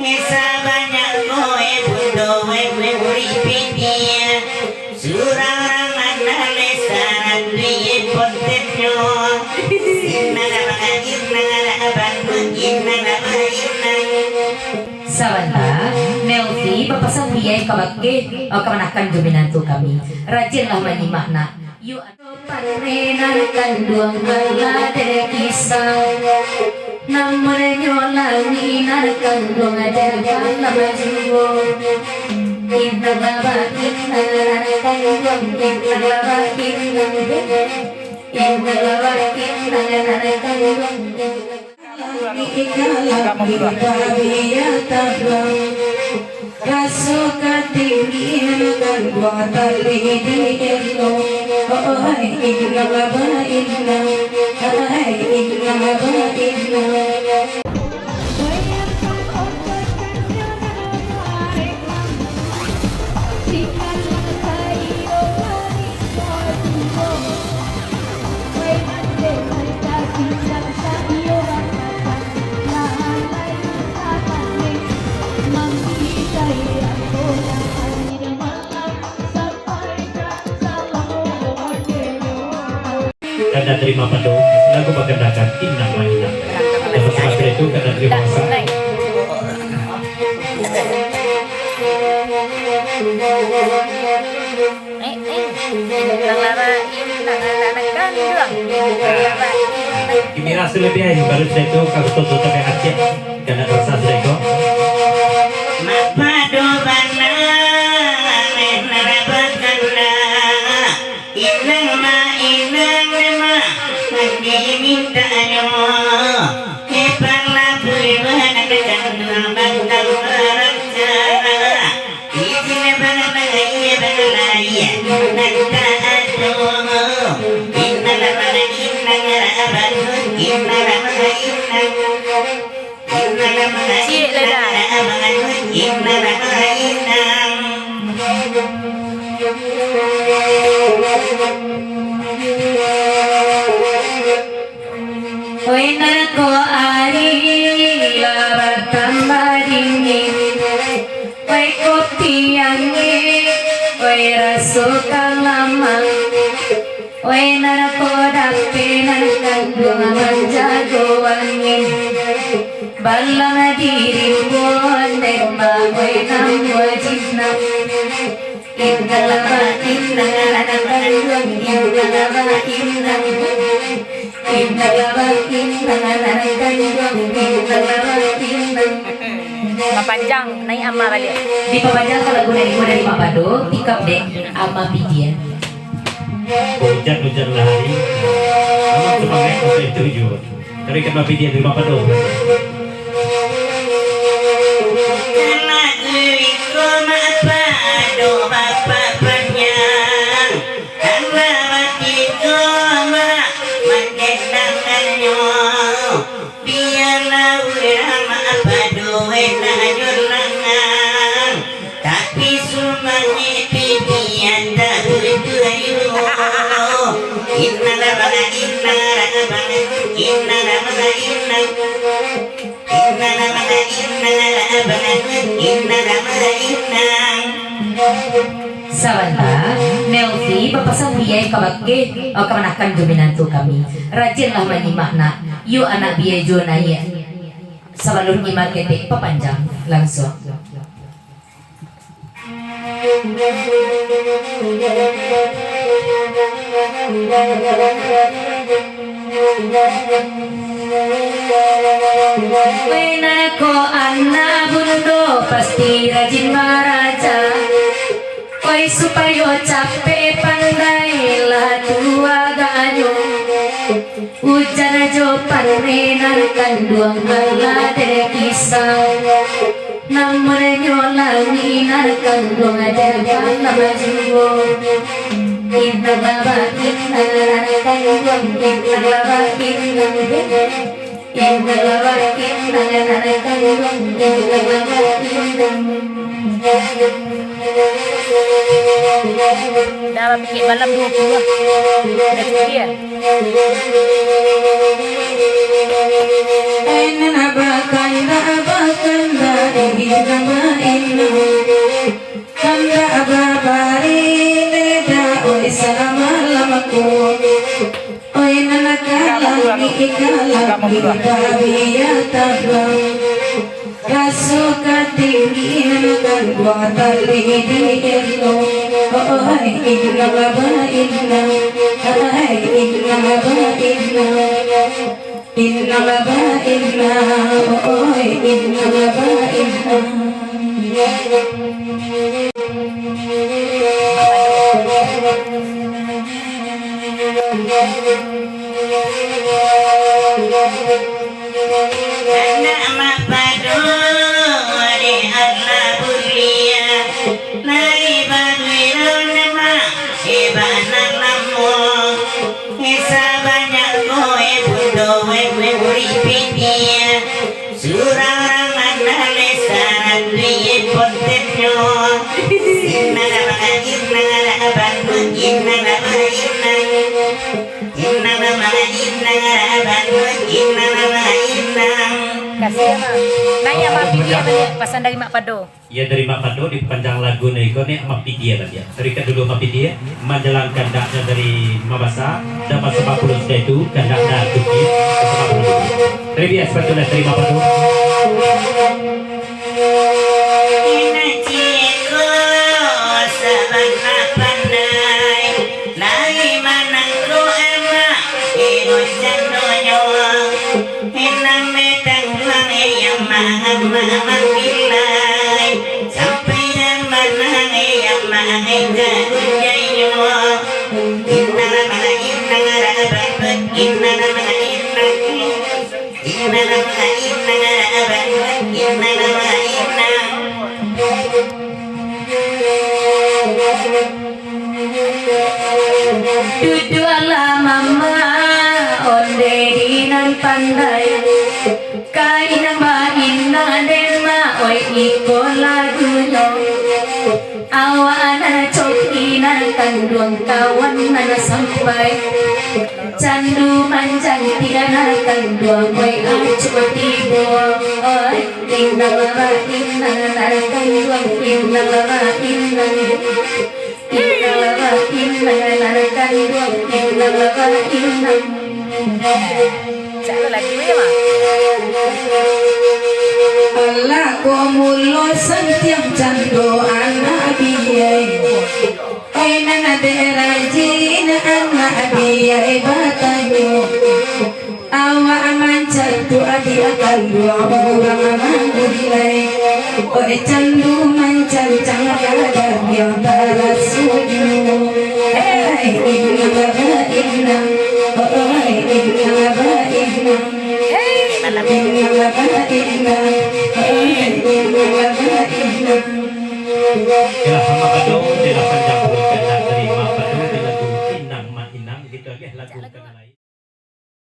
Esa banyak kowe bundo wewe uripidia surang mana lesaran duye potenyo inna Sawanta, Melvi, papasang biyay kabagke o kamanakan dominanto kami. Rajinlah menyimak nak. Yu parenan kanduang ala dekisah. Namun nyolangi narkanduang ada dalam jiwa. Kita bawa kita narkanduang kita bawa kita. Kita bawa kita narkanduang Rasuka tinggi kan dua tali di elo oh inna baba inna inna baba inna karena terima padu lagu bagendakan inna wa inna dan sesuatu itu karena terima kasih ini rasa lebih aja baru saya itu kalau tutup sampai Aceh karena rasa saya itu mapadu bana menarabakanna inang ma minta ayo keparla pulwana kandang bantang raja izin bangalaya bangalaya nanta ado inna lamana inna ngaraban inna lamana inna inna lamana inna lamana inna Wena ko ari labatang maringin Wai ko tiyangi Wai rasukan lamang Wai narako dapinan kandung menjago angin Balang dirimu nekma Wai nam wajibna Inna lama inna lana kandung Inna lama inna Papanjang naik ama kali. Di papanjang kalau dari Mapado, tikap deh ama pijian. hujan lahari namun sebagai kota itu juga tapi kan bapak dia di Mapado Sawanta, Melvi, papasang biyay kabagke o kamanakan dominanto kami. Rajinlah menyimak nak. Yu anak biyay jonaya. Sabalun imat ketik papanjang langsung. Wena ko anak bundo pasti rajin maraja. Wai supaya capek pandailah tua ganyo. Hujan aja panenan kanduang ala dekisah. Namun nyolangi narkanduang ada dalam jiwa. Kita bawa kita narkanduang kita bawa kita. Kita bawa kita narkanduang kita bawa kita. Dah bikin malam 20 lah. Dah cuti ya. Aina abakanda abakanda inama inna kanda ababari leda oi salamalamaku oi nanakalami ikalami babiya tabang Rasuka tinggi nanakan dua tali di elo oi inna baba inna hai inna baba inna Inna baba inna oi inna baba inna Nama padu di Allah bulia Nai badwiru nama Ibanan lamu Isa banyak koe bundo wewe uripidia Surang rangan lesaran duye pontenyo Inna nama inna rabanmu Inna nama inna Inna nama inna rabanmu Inna nama inna Kasih mah. Nai ama pidia balik pasan dari Mak Pado. Ya dari Mak Pado di panjang lagu nih nih sama pidia tadi ya. Terikat dulu sama pidia menjelang kandaknya dari Mabasa dapat 50 sudah itu kandaknya tuki 50. Terima kasih sebetulnya terima Pado. Ina ciko sabana pandai nai manangku ama ibu janonyo inang metang lang yang mamilai sampai dan manang yang jagunyayo inna nama inna raban inna nama inna inna nama inna raban inna nama inna Dudu ala mama onde dinan pandai kaina ma inna denma oi iko lagunya awana cokina kandung kawan nana sampai candu manjang tiana kandung oi acu tibo oi inna lama inna nana kandung inna lama inna inna lama inna nana kandung inna lama inna Cak lagi ya mah. Allah ko mulo santiam cando anak biyai Oi nana derajin anak biyai batanyo Awa aman cantu adi akan dua orang mangulai Oi candu mancancang ada yang tarasuju Hey inna baba inna Oi inna baba inna Inna baba inna Ila sama Pado di panjang berkendak dari Mak Pado di lagu Inang Ma Inang gitu aja lagu kenal.